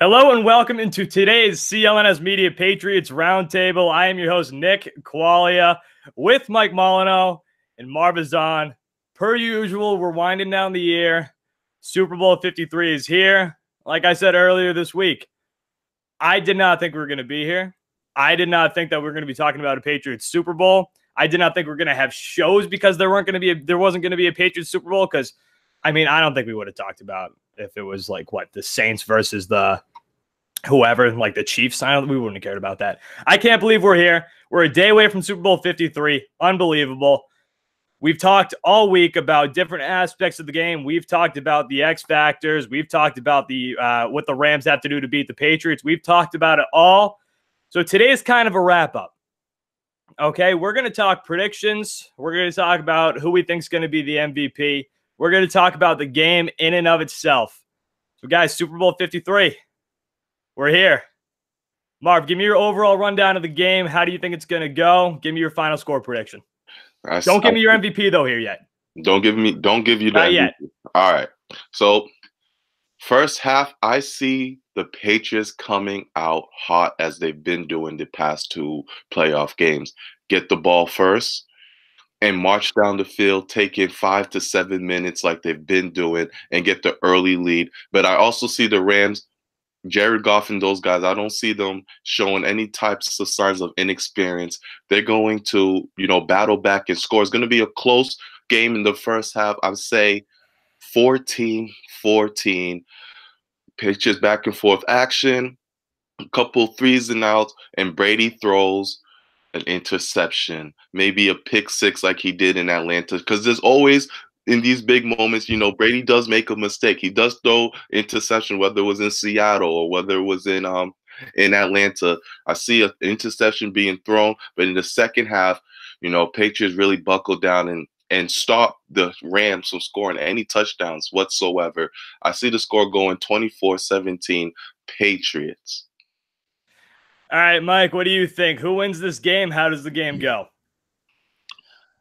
Hello and welcome into today's CLNS Media Patriots Roundtable. I am your host, Nick Quaglia, with Mike Molyneaux and Marv, Ezhan. Per usual, we're winding down the year. Super Bowl 53 is here. Like I said earlier this week, I did not think we were going to be here. I did not think that we were going to be talking about a Patriots Super Bowl. I did not think we were going to have shows because there wasn't going to be a Patriots Super Bowl. Because, I mean, I don't think we would have talked about if it was like the Saints versus the whoever, like the Chiefs. We wouldn't have cared about that. I can't believe we're here. We're a day away from Super Bowl 53. Unbelievable. We've talked all week about different aspects of the game. We've talked about the X factors. We've talked about the what the Rams have to do to beat the Patriots. We've talked about it all. So today is kind of a wrap-up. Okay, we're going to talk predictions. We're going to talk about who we think is going to be the MVP. We're going to talk about the game in and of itself. So, guys, Super Bowl 53. We're here. Marv, give me your overall rundown of the game. How do you think it's going to go? Give me your final score prediction. Don't give me your MVP, though, here yet. Don't give you the Not MVP. yet. All right. So, first half, I see the Patriots coming out hot as they've been doing the past two playoff games. Get the ball first and march down the field, take it 5 to 7 minutes like they've been doing and get the early lead. But I also see the Rams, Jared Goff and those guys, I don't see them showing any types of signs of inexperience. They're going to, battle back and score. It's going to be a close game in the first half. I'd say 14-14. Pitches back and forth action, a couple threes and outs, and Brady throws an interception, maybe a pick six like he did in Atlanta. Because there's always, in these big moments, Brady does make a mistake. He does throw interception, whether it was in Seattle or whether it was in Atlanta. I see an interception being thrown, but in the second half, Patriots really buckled down and stop the Rams from scoring any touchdowns whatsoever. I see the score going 24-17 Patriots. All right, Mike, what do you think? Who wins this game? How does the game go?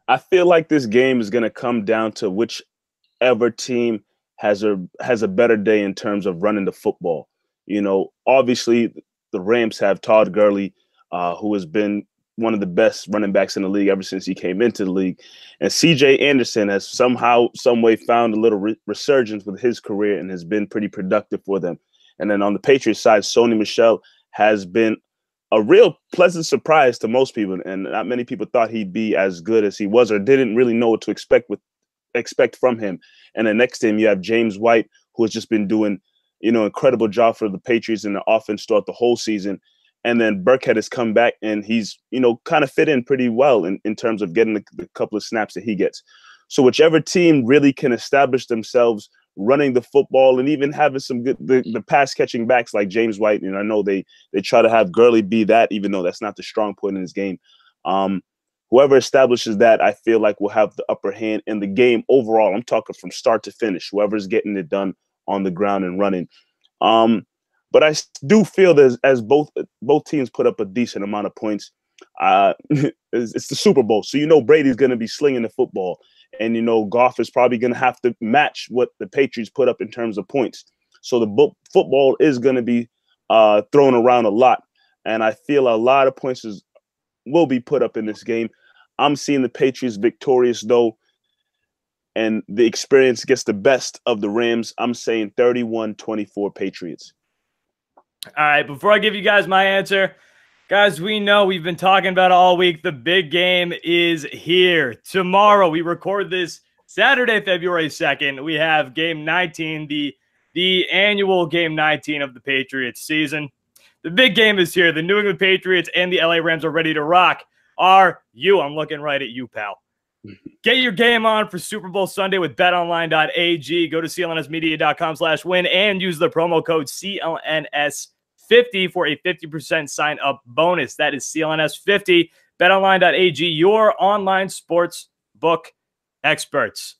I feel like this game is going to come down to whichever team has a better day in terms of running the football. Obviously the Rams have Todd Gurley, who has been one of the best running backs in the league ever since he came into the league. And CJ Anderson has somehow, some way found a little resurgence with his career and has been pretty productive for them. And then on the Patriots side, Sony Michel has been a real pleasant surprise to most people. And not many people thought he'd be as good as he was or didn't really know what to expect from him. And then next to him, you have James White, who has just been doing, incredible job for the Patriots in the offense throughout the whole season. And then Burkhead has come back and he's, kind of fit in pretty well in terms of getting the couple of snaps that he gets. So whichever team really can establish themselves running the football and even having some good, the pass catching backs like James White. I know they try to have Gurley be that, even though that's not the strong point in his game. Whoever establishes that, I feel like will have the upper hand in the game overall. I'm talking from start to finish, whoever's getting it done on the ground and running. But I do feel that as both teams put up a decent amount of points, it's the Super Bowl. So, Brady's going to be slinging the football. And, Goff is probably going to have to match what the Patriots put up in terms of points. So the football is going to be thrown around a lot. And I feel a lot of points will be put up in this game. I'm seeing the Patriots victorious, though. And the experience gets the best of the Rams. I'm saying 31-24 Patriots. All right, before I give you guys my answer, guys, we know we've been talking about it all week. The big game is here. Tomorrow, we record this Saturday, February 2nd. We have game 19, the annual game 19 of the Patriots season. The big game is here. The New England Patriots and the LA Rams are ready to rock. Are you? I'm looking right at you, pal. Get your game on for Super Bowl Sunday with betonline.ag. Go to clnsmedia.com/win and use the promo code CLNS50 for a 50% sign-up bonus. That is CLNS50. betonline.ag, your online sports book experts.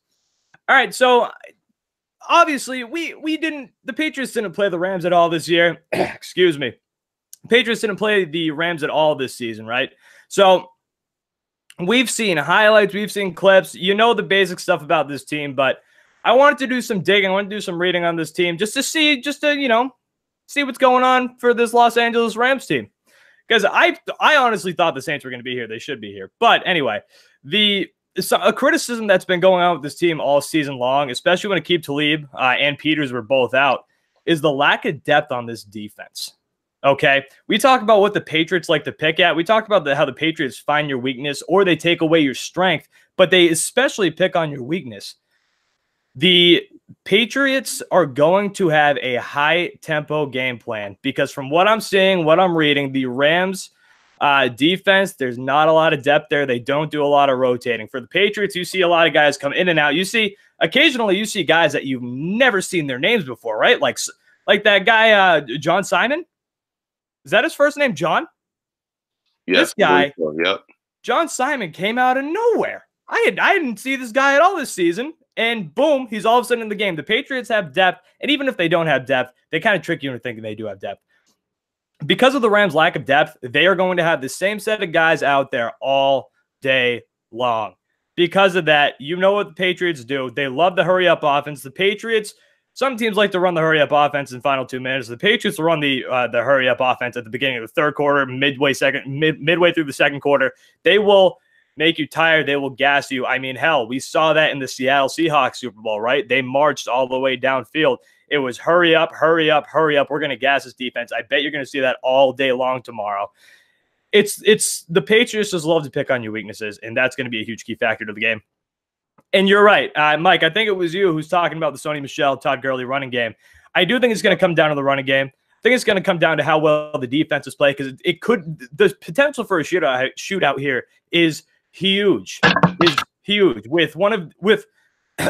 All right, so obviously the Patriots didn't play the Rams at all this year. Excuse me. The Patriots didn't play the Rams at all this season, right? So we've seen highlights, we've seen clips, the basic stuff about this team, but I wanted to do some digging, I wanted to do some reading on this team just to see see what's going on for this Los Angeles Rams team. Because I honestly thought the Saints were going to be here. They should be here. But anyway, a criticism that's been going on with this team all season long, especially when Aqib Talib and Peters were both out, is the lack of depth on this defense. Okay, we talk about what the Patriots like to pick at. We talked about how the Patriots find your weakness or they take away your strength, but they especially pick on your weakness. The Patriots are going to have a high-tempo game plan because from what I'm seeing, what I'm reading, the Rams defense, there's not a lot of depth there. They don't do a lot of rotating. For the Patriots, you see a lot of guys come in and out. Occasionally you see guys that you've never seen their names before, right? Like that guy, John Simon. Is that his first name, John? Yes. This guy, so, yep. John Simon, came out of nowhere. I didn't see this guy at all this season, and boom, he's all of a sudden in the game. The Patriots have depth, and even if they don't have depth, they kind of trick you into thinking they do have depth. Because of the Rams' lack of depth, they are going to have the same set of guys out there all day long. Because of that, you know what the Patriots do. They love the hurry-up offense. The Patriots, some teams like to run the hurry-up offense in the final 2 minutes. The Patriots will run the hurry-up offense at the beginning of the third quarter, midway through the second quarter. They will make you tired. They will gas you. I mean, hell, we saw that in the Seattle Seahawks Super Bowl, right? They marched all the way downfield. It was hurry up, hurry up, hurry up. We're going to gas this defense. I bet you're going to see that all day long tomorrow. It's the Patriots just love to pick on your weaknesses, and that's going to be a huge key factor to the game. And you're right, Mike. I think it was you who's talking about the Sony Michel, Todd Gurley running game. I do think it's going to come down to the running game. I think it's going to come down to how well the defenses play because the potential for a shootout here is huge.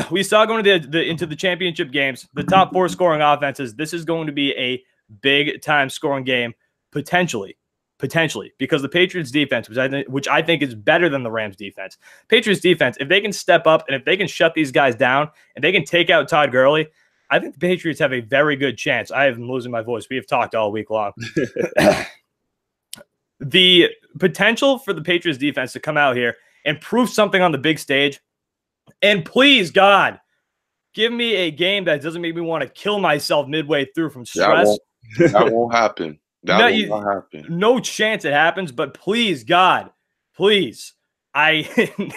We saw going to into the championship games, the top 4 scoring offenses. This is going to be a big time scoring game potentially, because the Patriots defense, which I think is better than the Rams defense. Patriots defense, if they can step up and if they can shut these guys down and they can take out Todd Gurley, I think the Patriots have a very good chance. I am losing my voice. We have talked all week long. The potential for the Patriots defense to come out here and prove something on the big stage, and please, God, give me a game that doesn't make me want to kill myself midway through from stress. That won't happen. That will not happen. No chance it happens, but please, God, please, I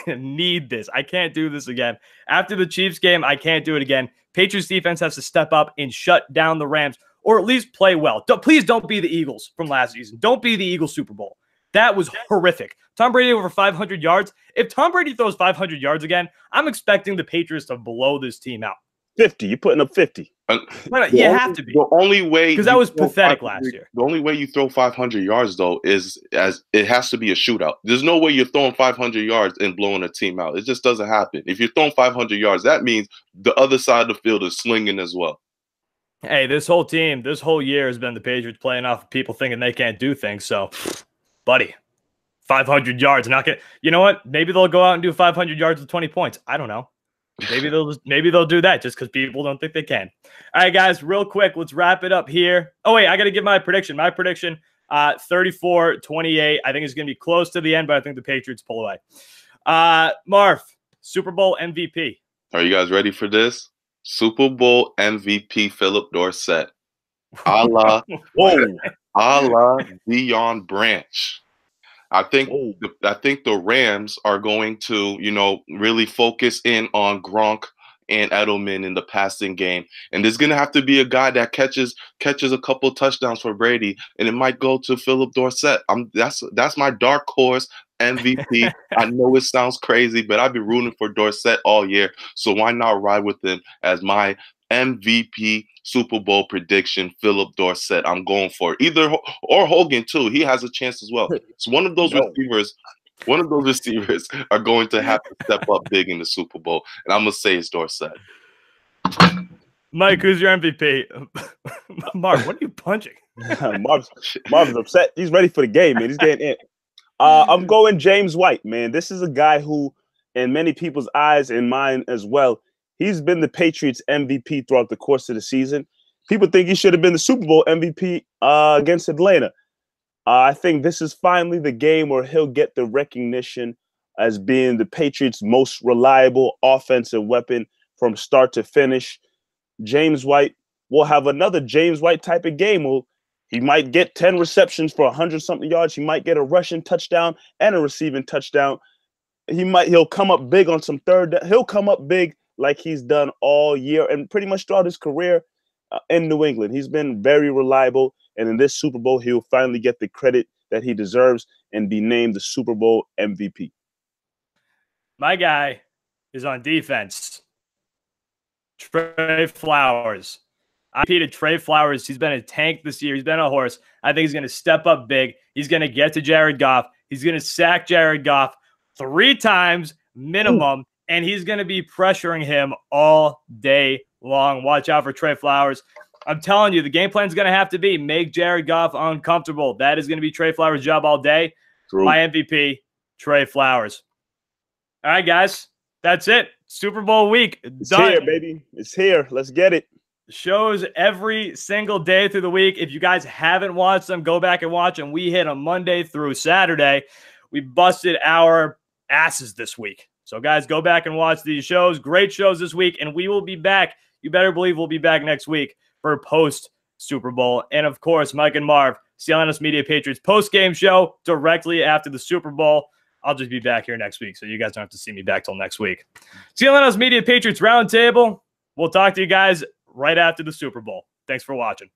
need this. I can't do this again. After the Chiefs game, I can't do it again. Patriots defense has to step up and shut down the Rams, or at least play well. Please don't be the Eagles from last season. Don't be the Eagles Super Bowl. That was horrific. Tom Brady over 500 yards. If Tom Brady throws 500 yards again, I'm expecting the Patriots to blow this team out. 50. You're putting up 50. You have to be. The only way, because that was pathetic last year. The only way you throw 500 yards though is it has to be a shootout. There's no way you're throwing 500 yards and blowing a team out. It just doesn't happen. If you're throwing 500 yards, that means the other side of the field is slinging as well. Hey, this whole team, this whole year has been the Patriots playing off of people thinking they can't do things. So, buddy, 500 yards, not get. You know what? Maybe they'll go out and do 500 yards with 20 points. I don't know. Maybe they'll do that just because people don't think they can. All right, guys, real quick, let's wrap it up here. Oh, wait, I got to give my prediction. My prediction, 34-28. I think it's going to be close to the end, but I think the Patriots pull away. Marv, Super Bowl MVP. Are you guys ready for this? Super Bowl MVP Philip Dorsett. A la Deion Branch. I think the Rams are going to, really focus in on Gronk and Edelman in the passing game. And there's going to have to be a guy that catches a couple touchdowns for Brady, and it might go to Philip Dorsett. That's my dark horse MVP. I know it sounds crazy, but I've been rooting for Dorsett all year. So why not ride with him as my MVP Super Bowl prediction? Philip Dorsett. I'm going for it. Or Hogan too. He has a chance as well. So one of those receivers are going to have to step up big in the Super Bowl, and I'm gonna say it's Dorsett. Mike, who's your MVP? Marv, what are you punching? Marv's upset. He's ready for the game, man. He's getting in. I'm going James White, man. This is a guy who, in many people's eyes and mine as well, he's been the Patriots MVP throughout the course of the season. People think he should have been the Super Bowl MVP against Atlanta. I think this is finally the game where he'll get the recognition as being the Patriots' most reliable offensive weapon from start to finish. James White, we'll have another James White type of game. He might get 10 receptions for 100-something yards. He might get a rushing touchdown and a receiving touchdown. He'll come up big on some third. He'll come up big like he's done all year and pretty much throughout his career in New England. He's been very reliable, and in this Super Bowl, he'll finally get the credit that he deserves and be named the Super Bowl MVP. My guy is on defense. Trey Flowers. I repeated Trey Flowers. He's been a tank this year. He's been a horse. I think he's going to step up big. He's going to get to Jared Goff. He's going to sack Jared Goff 3 times minimum, and he's going to be pressuring him all day long. Watch out for Trey Flowers. I'm telling you, the game plan is going to have to be make Jared Goff uncomfortable. That is going to be Trey Flowers' job all day. True. My MVP, Trey Flowers. All right, guys. That's it. Super Bowl week. It's done. Here, baby. It's here. Let's get it. Shows every single day through the week. If you guys haven't watched them, go back and watch them. We hit on Monday through Saturday. We busted our asses this week. So, guys, go back and watch these shows. Great shows this week, and we will be back. You better believe we'll be back next week for post-Super Bowl. And, of course, Mike and Marv, CLNS Media Patriots post-game show directly after the Super Bowl. I'll just be back here next week, so you guys don't have to see me back till next week. CLNS Media Patriots Roundtable. We'll talk to you guys right after the Super Bowl. Thanks for watching.